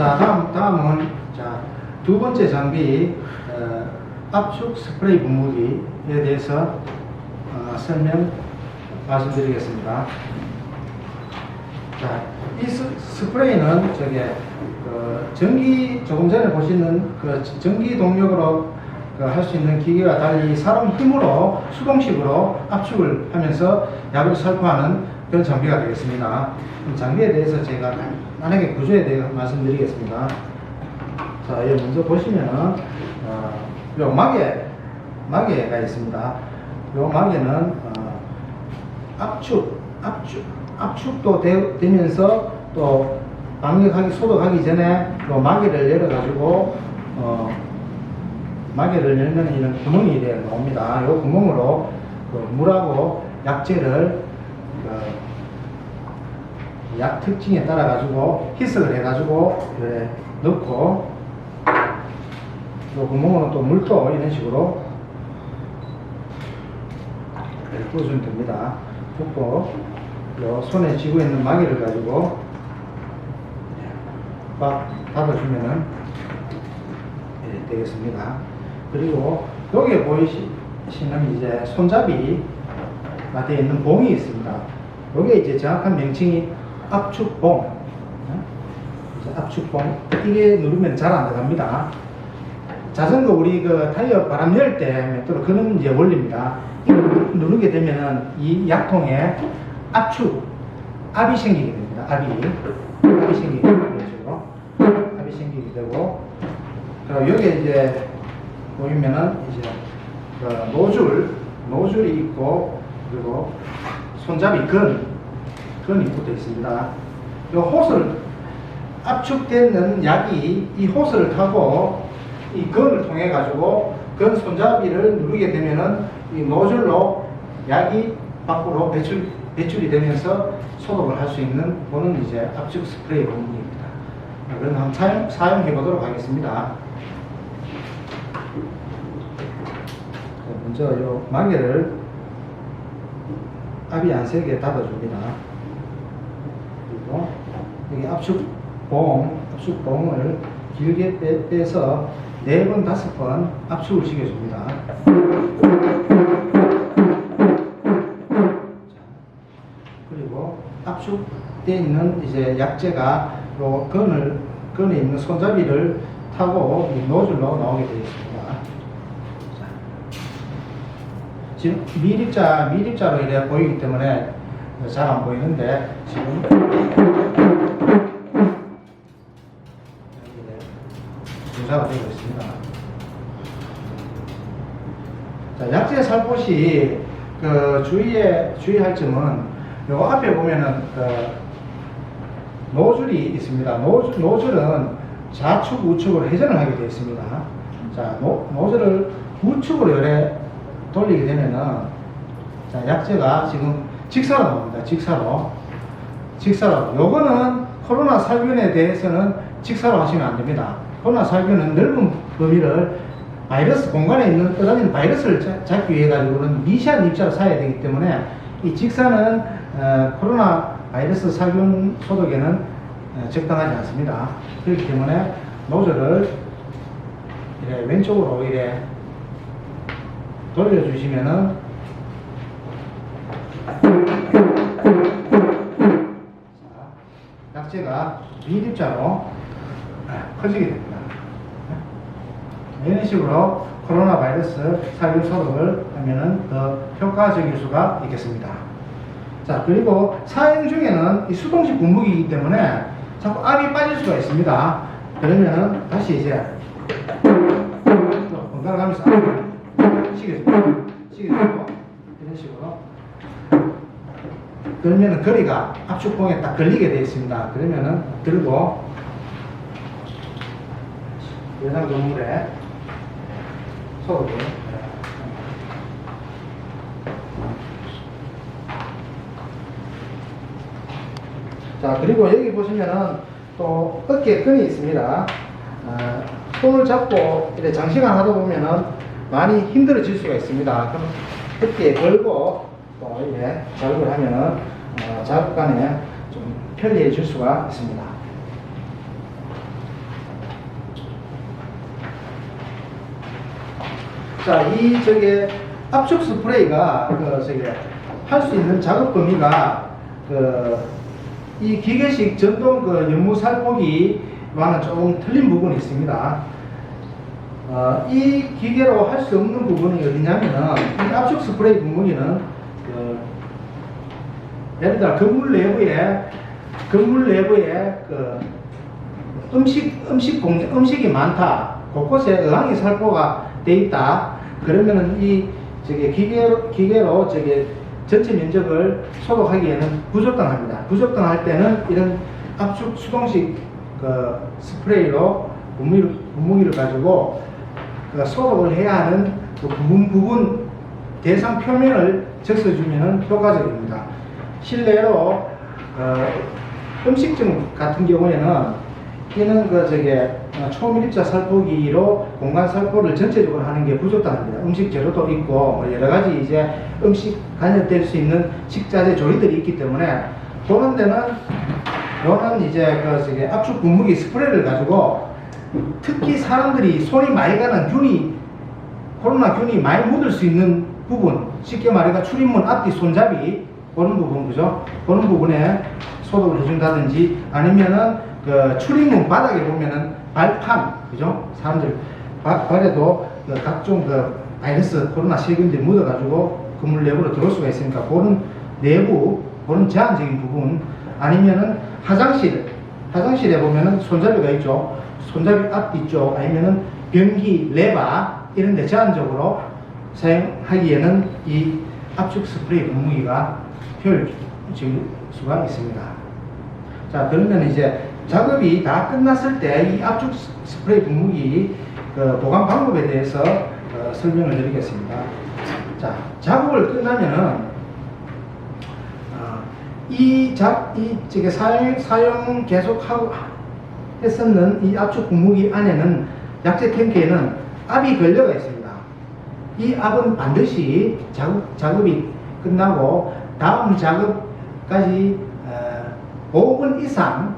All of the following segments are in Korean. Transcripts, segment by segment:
자, 다음은 두 번째 장비 압축 스프레이 분무기에 대해서 말씀드리겠습니다. 자, 이 스프레이는 전기, 조금 전에 보시는 전기 동력으로 할 수 있는 기계와 달리 사람 힘으로 수동식으로 압축을 하면서 약을 살포하는 그런 장비가 되겠습니다. 장비에 대해서 제가 간단하게 구조에 대해 말씀드리겠습니다. 자, 여기 먼저 보시면은 요 마개가 있습니다. 요 마개는 압축도 되면서 또 강력하게 소독하기 전에 요 마개를 열어가지고 마개를 열면 이런 구멍이 나옵니다. 이 구멍으로 물하고 약재를 약 특징에 따라 가지고 희석을 해가지고 넣고 이 구멍으로 또 물도 이런 식으로 부어주면 됩니다. 붓고 요 손에 쥐고 있는 마개를 가지고 꽉 닫아주면은 되겠습니다. 그리고 여기에 보이시는 이제 손잡이가 되어 있는 봉이 있습니다. 여기에 이제 정확한 명칭이 압축봉. 압축봉. 이게 누르면 잘 안 들어갑니다. 자전거 우리 타이어 바람 열 때 그런 이제 원리입니다. 누르게 되면은 이 약통에 압이 생기게 됩니다. 압이 생기게 되고, 압이 생기게 되고, 그리고 여기에 이제 보이면은 이제 노즐이 있고, 그리고 손잡이 건이 붙어 있습니다. 이 호스를 압축되는 약이 이 호스를 타고 이 건을 통해 가지고 건 손잡이를 누르게 되면은 이 노즐로 약이 밖으로 배출이 되면서 소독을 할 수 있는 그는 이제 압축 스프레이 분무기입니다. 그럼 한번 사용해 보도록 하겠습니다. 먼저 이 마개를 압이 안 세게 닫아줍니다. 그리고 여기 압축봉을 길게 빼서 4번, 5번 압축을 시켜줍니다. 그리고 압축되어 있는 이제 약재가 요 건에 있는 손잡이를 타고 이 노즐로 나오게 되어 있습니다. 지금 미립자로 이래 보이기 때문에 잘 안 보이는데 지금 분사가 되고 있습니다. 자, 약재 살포시 주의할 점은 요 앞에 보면은 노즐이 있습니다. 노즐은 좌측 우측으로 회전을 하게 되어 있습니다. 자, 노즐을 우측으로 이래 돌리게 되면은 자, 약재가 지금 직사로 나옵니다. 직사로. 요거는 코로나 살균에 대해서는 직사로 하시면 안 됩니다. 코로나 살균은 넓은 범위를 공간에 있는 떠다니는 바이러스를 잡기 위해 가지고는 미세한 입자로 사야 되기 때문에 이 직사는 코로나 바이러스 살균 소독에는 적당하지 않습니다. 그렇기 때문에 노즐을 이래 왼쪽으로 이래 돌려주시면은 약재가 미립자로 커지게 됩니다. 이런 식으로 코로나 바이러스 살균 소독을 하면은 더 효과적일 수가 있겠습니다. 자, 그리고 사용 중에는 이 수동식 분무기이기 때문에 자꾸 압이 빠질 수가 있습니다. 그러면은 다시 이제 번갈아 가면서 시켜주고 이런 식으로 그러면은 거리가 압축봉에 딱 걸리게 되어 있습니다. 그러면은 들고 해당 건물에 소독을 자, 그리고 여기 보시면은 또 어깨에 끈이 있습니다. 손을 잡고 이렇게 장시간 하다 보면은 많이 힘들어질 수가 있습니다. 그럼 어깨에 걸고 또 이렇게 작업을 하면은 작업간에 좀 편리해 질 수가 있습니다. 자, 저게 압축 스프레이가 할 수 있는 작업 범위가 이 기계식 전동 연무 살포기와는 조금 틀린 부분이 있습니다. 이 기계로 할 수 없는 부분이 어디냐면은 이 압축 스프레이 분무기는 예를 들어 건물 내부에 음식이 많다. 곳곳에 의왕이 살포가 돼 있다. 그러면은 기계로 전체 면적을 소독하기에는 부적당합니다. 부적당할 때는 이런 압축 수동식 스프레이로 분무기를 가지고 소독을 해야 하는 부분 대상 표면을 적셔주면 효과적입니다. 실내로 음식점 같은 경우에는 이는 초밀입자 살포기로 공간 살포를 전체적으로 하는 게 부적당합니다. 음식 재료도 있고 여러 가지 음식 간접될 수 있는 식자재 조리들이 있기 때문에 그런 데는 압축 분무기 스프레이를 가지고 특히 사람들이 손이 많이 가는 코로나 균이 많이 묻을 수 있는 부분, 쉽게 말해서 출입문 앞뒤 손잡이 그런 부분, 그죠? 그런 부분에 소독을 해준다든지 아니면은 출입문 바닥에 보면은 발판, 그죠? 사람들 발에도 각종 바이러스, 코로나 세균들이 묻어가지고 건물 내부로 들어올 수가 있으니까 그런 내부, 그런 제한적인 부분, 아니면은 화장실에 보면은 손잡이가 있죠. 손잡이 앞뒤쪽, 아니면은 변기, 레바, 이런 데 제한적으로 사용하기에는 이 압축 스프레이 분무기가 효율적일 수가 있습니다. 자, 그러면 작업이 다 끝났을 때 이 압축 스프레이 분무기 보관 방법에 대해서 설명을 드리겠습니다. 자, 작업을 끝나면은 사용 계속하고 했었는 이 압축 분무기 안에는 약재 탱크에는 압이 걸려가 있습니다. 이 압은 반드시 작업이 끝나고 다음 작업까지 5분 이상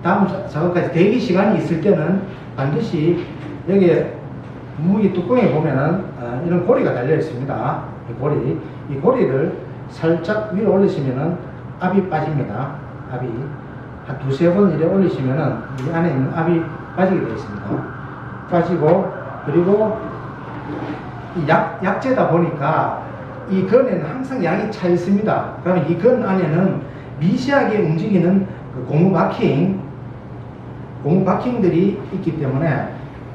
다음 작업까지 대기 시간이 있을 때는 반드시 여기 분무기 뚜껑에 보면은 이런 고리가 달려 있습니다. 이 고리를 살짝 위로 올리시면은 압이 빠집니다. 압이 한 두세 번 이래 올리시면은 이 안에 있는 압이 빠지게 되어 있습니다. 빠지고, 그리고 이 약재다 보니까 이 건에는 항상 양이 차 있습니다. 그러면 이 건 안에는 미세하게 움직이는 고무 바킹들이 있기 때문에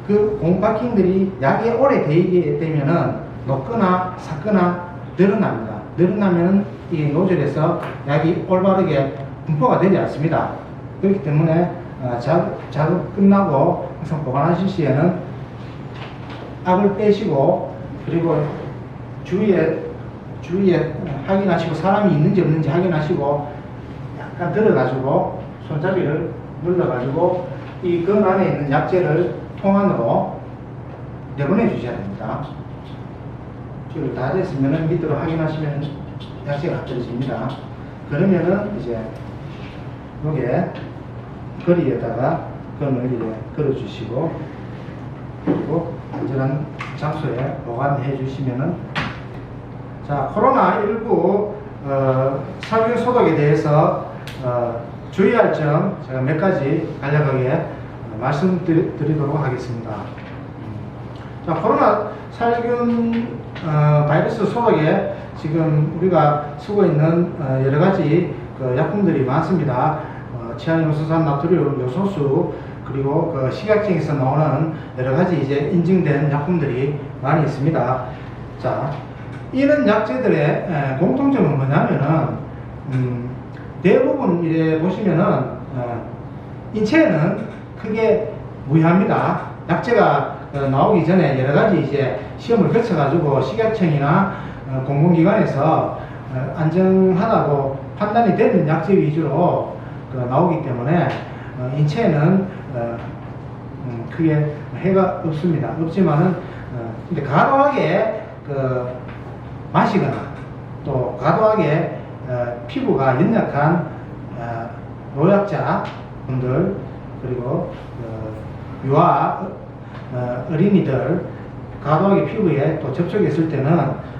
그 고무 바킹들이 약에 오래 데이게 되면은 녹거나 삭거나 늘어납니다. 늘어나면 이 노즐에서 약이 올바르게 분포가 되지 않습니다. 그렇기 때문에 작업 끝나고 항상 보관하실 시에는 압을 빼시고, 그리고 주위에 확인하시고 사람이 있는지 없는지 확인하시고 약간 들어가지고 손잡이를 눌러가지고 이 건 안에 있는 약재를 통 안으로 내보내 주셔야 됩니다. 지금 다 됐으면 밑으로 확인하시면 약재가 떨어집니다. 그러면은 요게 거리에다가 건을 걸어주시고, 그리고 안전한 장소에 보관해 주시면은, 자, 코로나19 살균 소독에 대해서 주의할 점 제가 몇 가지 간략하게 말씀드리도록 하겠습니다. 자, 코로나 살균 바이러스 소독에 지금 우리가 쓰고 있는 여러 가지 약품들이 많습니다. 치아연소산 나트륨, 요소수, 그리고 식약청에서 나오는 여러 가지 인증된 약품들이 많이 있습니다. 자, 이런 약재들의 공통점은 뭐냐면은 대부분 보시면은 인체에는 크게 무해합니다. 약재가 나오기 전에 여러 가지 시험을 거쳐가지고 식약청이나 공공기관에서 안전하다고 판단이 되는 약재 위주로 나오기 때문에 인체에는 크게 해가 없습니다. 없지만은 근데 과도하게 마시거나 또 과도하게 피부가 연약한 노약자 분들, 그리고 유아 어린이들, 과도하게 피부에 또 접촉했을 때는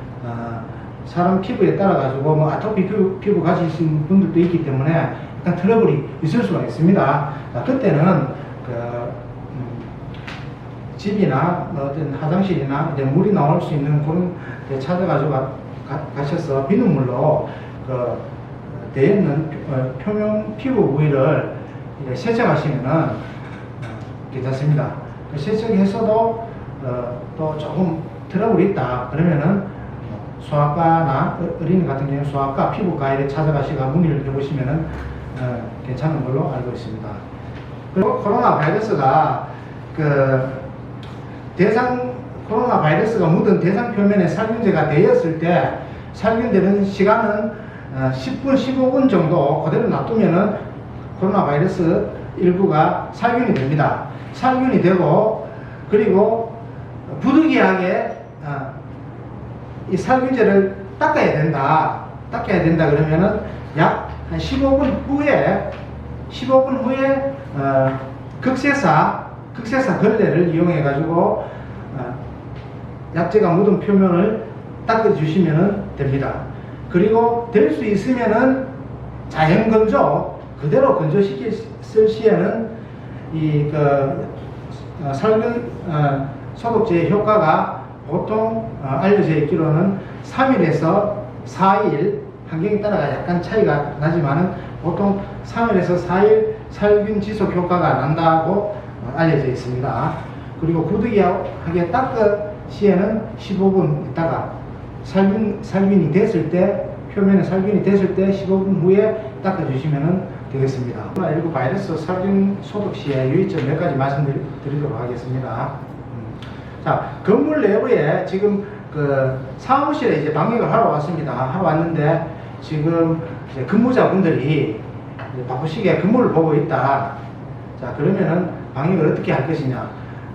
사람 피부에 따라 가지고 뭐 아토피 피부 가지신 분들도 있기 때문에 약간 트러블이 있을 수가 있습니다. 자, 그때는 집이나 어떤 화장실이나 이제 물이 나올 수 있는 그런 데 찾아가지고 가셔서 비눗물로 되어 있는 표면 피부 부위를 세척하시면은 괜찮습니다. 세척해서도 또 조금 트러블이 있다 그러면은 소아과나 어린이 같은 경우는 소아과 피부과에 찾아가시고 문의를 해보시면은 괜찮은 걸로 알고 있습니다. 그리고 코로나 바이러스가 코로나 바이러스가 묻은 대상 표면에 살균제가 되었을 때 살균되는 시간은 10분, 15분 정도 그대로 놔두면은 코로나 바이러스 일부가 살균이 됩니다. 살균이 되고, 그리고 부득이하게 이 살균제를 닦아야 된다 그러면은 약 한 15분 후에 극세사 걸레를 이용해 가지고 약재가 묻은 표면을 닦아 주시면 됩니다. 그리고 될 수 있으면은 자연 건조 그대로 건조시켰을 시에는 살균 소독제의 효과가 보통 알려져 있기로는 3일에서 4일, 환경에 따라 약간 차이가 나지만은 보통 3일에서 4일 살균 지속 효과가 난다고 알려져 있습니다. 그리고 부득이하게 닦을 시에는 15분 있다가 살균이 됐을 때, 표면에 살균이 됐을 때 15분 후에 닦아주시면 되겠습니다. 코로나19 바이러스 살균 소독 시에 유의점 몇 가지 말씀드리도록 하겠습니다. 자, 건물 내부에 지금 사무실에 이제 방역을 하러 왔는데, 지금 이제 근무자분들이 이제 바쁘시게 근무를 보고 있다. 자, 그러면은 방역을 어떻게 할 것이냐.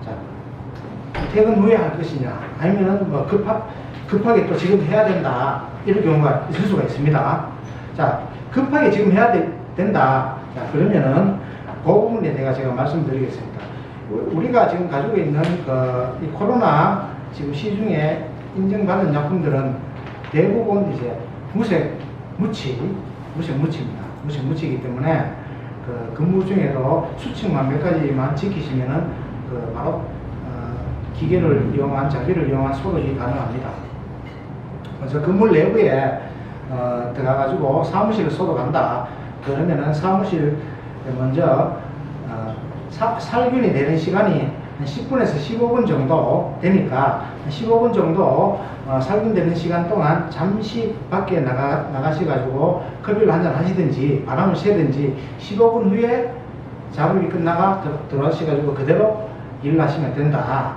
자, 퇴근 후에 할 것이냐. 아니면은 뭐 급하게 또 지금 해야 된다. 이런 경우가 있을 수가 있습니다. 자, 급하게 지금 해야 된다. 자, 그러면은 그 부분에 대해 제가 말씀드리겠습니다. 우리가 지금 가지고 있는 이 코로나 지금 시중에 인정받은 약품들은 대부분 이제 무색무치입니다. 무색무치이기 때문에 근무 중에도 수칙만 몇 가지만 지키시면은 바로 장비를 이용한 소독이 가능합니다. 그래서 건물 내부에 들어가가지고 사무실을 소독한다. 그러면은 사무실 먼저 살균이 되는 시간이 한 10분에서 15분 정도 되니까 15분 정도 살균되는 시간 동안 잠시 밖에 나가셔가지고 커피를 한잔 하시든지 바람을 쐬든지 15분 후에 작업이 끝나가 들어가셔가지고 그대로 일을 하시면 된다.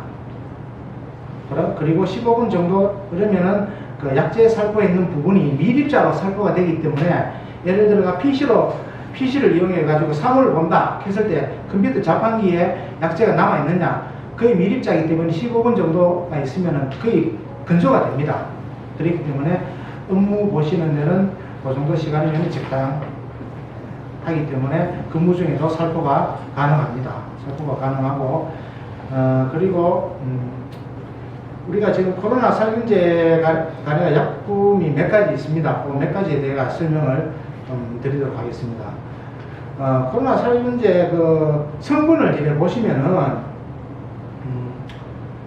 그리고 15분 정도 그러면은 약재 살포에 있는 부분이 밀입자로 살포가 되기 때문에 예를 들어가 PC를 이용해 가지고 사물을 본다 했을 때 컴퓨터 자판기에 약재가 남아 있느냐, 거의 밀입자이기 때문에 15분 정도가 있으면 거의 건조가 됩니다. 그렇기 때문에 업무 보시는 데는 그 정도 시간이면 적당하기 때문에 근무 중에도 살포가 가능합니다. 살포가 가능하고 그리고 우리가 지금 코로나 살균제가 가능한 약품이 몇 가지 있습니다. 그 몇 가지에 대해 설명을 좀 드리도록 하겠습니다. 코로나 살균제 성분을 이렇게 보시면은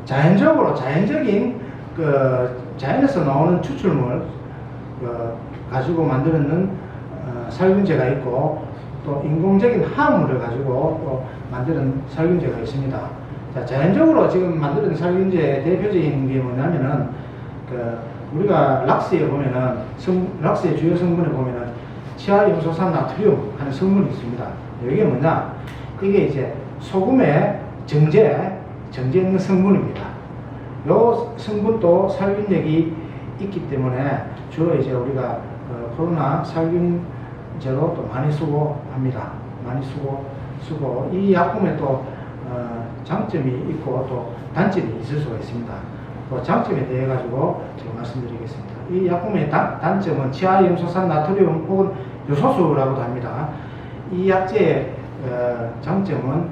자연적인 자연에서 나오는 추출물 가지고 만드는 살균제가 있고, 또 인공적인 화합물을 가지고 또 만드는 살균제가 있습니다. 자, 자연적으로 지금 만드는 살균제의 대표적인 게 뭐냐면은 우리가 락스에 보면은 락스의 주요 성분에 보면은 치아염소산 나트륨 하는 성분이 있습니다. 이게 뭐냐? 이게 이제 소금의 정제 있는 성분입니다. 이 성분도 살균력이 있기 때문에 주로 이제 우리가 코로나 살균제로 또 많이 수고합니다. 많이 쓰고 이 약품에 또 장점이 있고 또 단점이 있을 수가 있습니다. 그 장점에 대해 가지고 제가 말씀드리겠습니다. 이 약품의 단점은 치아염소산 나트륨 혹은 요소수라고도 합니다. 이 약재의 장점은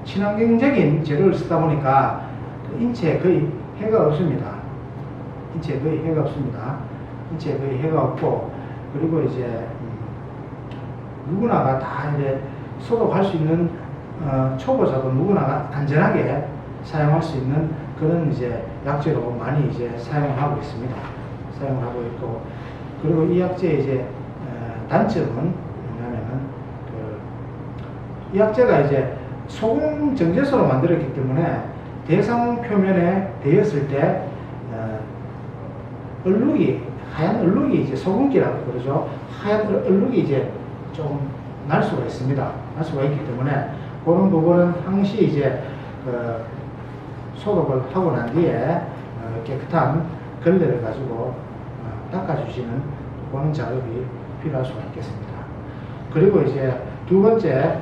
친환경적인 재료를 쓰다 보니까 인체에 거의 해가 없습니다. 인체에 거의 해가 없습니다. 인체에 거의 해가 없고, 그리고 이제 누구나가 다 이제 소독할 수 있는 초보자도 누구나가 안전하게 사용할 수 있는 그런 이제 약재로 많이 이제 사용하고 있습니다. 사용을 하고 있고, 그리고 이 약재의 이제 단점은 뭐냐면은 이 약재가 이제 소금 정제소로 만들었기 때문에 대상 표면에 대었을 때 얼룩이, 하얀 얼룩이 이제 소금기라고 그러죠. 하얀 얼룩이 이제 좀 날 수가 있습니다. 날 수가 있기 때문에 그런 부분은 항시 이제 소독을 하고 난 뒤에 깨끗한 걸레를 가지고 닦아주시는 그런 작업이 필요할 수가 있겠습니다. 그리고 이제 두 번째,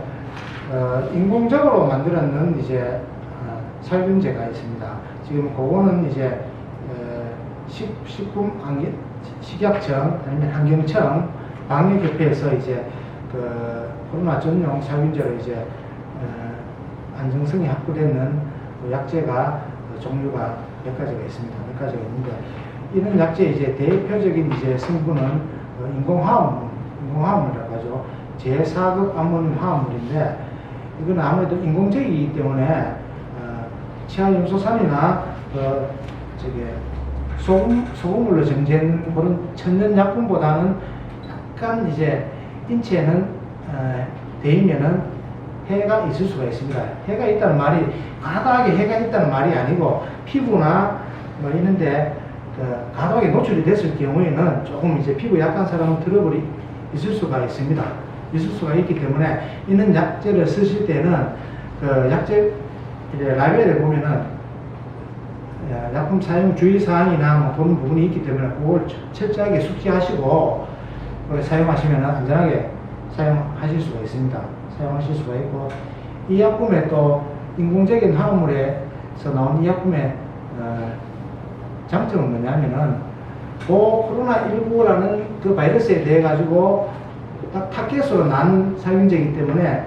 인공적으로 만들었는 이제 살균제가 있습니다. 지금 그거는 이제 식약청 아니면 환경청 방역협회에서 이제 코로나 전용 살균제로 이제 안정성이 확보되는 약재가 종류가 몇 가지가 있습니다. 몇 가지가 있는데, 이런 약재의 이제 대표적인 이제 성분은 인공화합물이라고 하죠. 제4급 암모늄 화합물인데, 이건 아무래도 인공적이기 때문에 치아염소산이나 소금물로 정제한 그런 천연 약품보다는 약간 이제 인체에는 대이면은 해가 있을 수가 있습니다. 해가 있다는 말이 과다하게 해가 있다는 말이 아니고, 피부나 뭐 있는데 과다하게 노출이 됐을 경우에는 조금 이제 피부 약한 사람은 트러블이 있을 수가 있습니다. 있을 수가 있기 때문에 이런 약재를 쓰실 때는 약재 라벨에 보면은 약품 사용 주의사항이나 뭐 그런 부분이 있기 때문에 그걸 철저하게 숙지하시고 사용하시면 안전하게 사용하실 수가 있습니다. 사용하실 수가 있고, 이 약품에 또 인공적인 화합물에서 나온 이 약품의 장점은 뭐냐면은 코로나19라는 그 바이러스에 대해 가지고 딱 타겟으로 난 살균제이기 때문에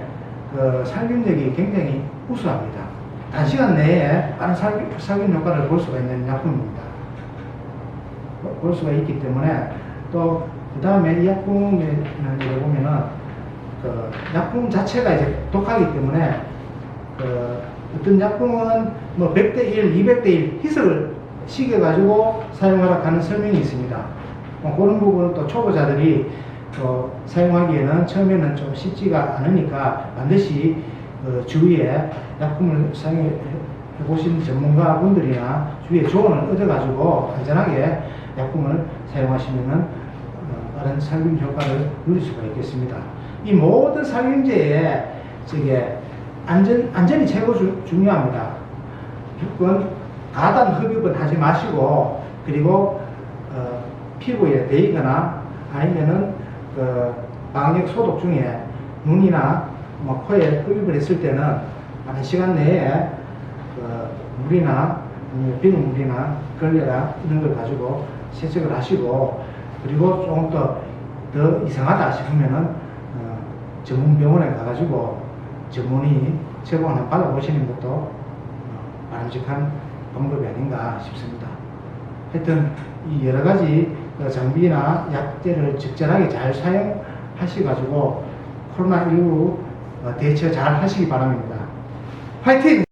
살균력이 굉장히 우수합니다. 단시간 내에 빠른 살균 효과를 볼 수가 있는 약품입니다. 볼 수가 있기 때문에, 또 그 다음에 이 약품에 보면은 약품 자체가 이제 독하기 때문에 어떤 약품은 뭐 100대 1, 200대 1 희석을 시켜가지고 사용하라 하는 설명이 있습니다. 그런 부분은 또 초보자들이 사용하기에는 처음에는 좀 쉽지가 않으니까 반드시 주위에 약품을 사용해 보신 전문가분들이나 주위에 조언을 얻어가지고 안전하게 약품을 사용하시면은 빠른 살균 효과를 누릴 수가 있겠습니다. 이 모든 살균제에 안전이 최고 중요합니다. 무조건 과다한 흡입은 하지 마시고, 그리고 피부에 대이거나 아니면은 방역 소독 중에 눈이나 코에 흡입을 했을 때는 많은 시간 내에 물이나 비눗물이나 걸레나 이런 걸 가지고 세척을 하시고, 그리고 조금 더 이상하다 싶으면은 전문 병원에 가가지고 전문의 처방 한번 받아보시는 것도 바람직한 방법이 아닌가 싶습니다. 하여튼 이 여러 가지 장비나 약재를 적절하게 잘 사용하셔가지고 코로나19 대처 잘 하시기 바랍니다. 화이팅!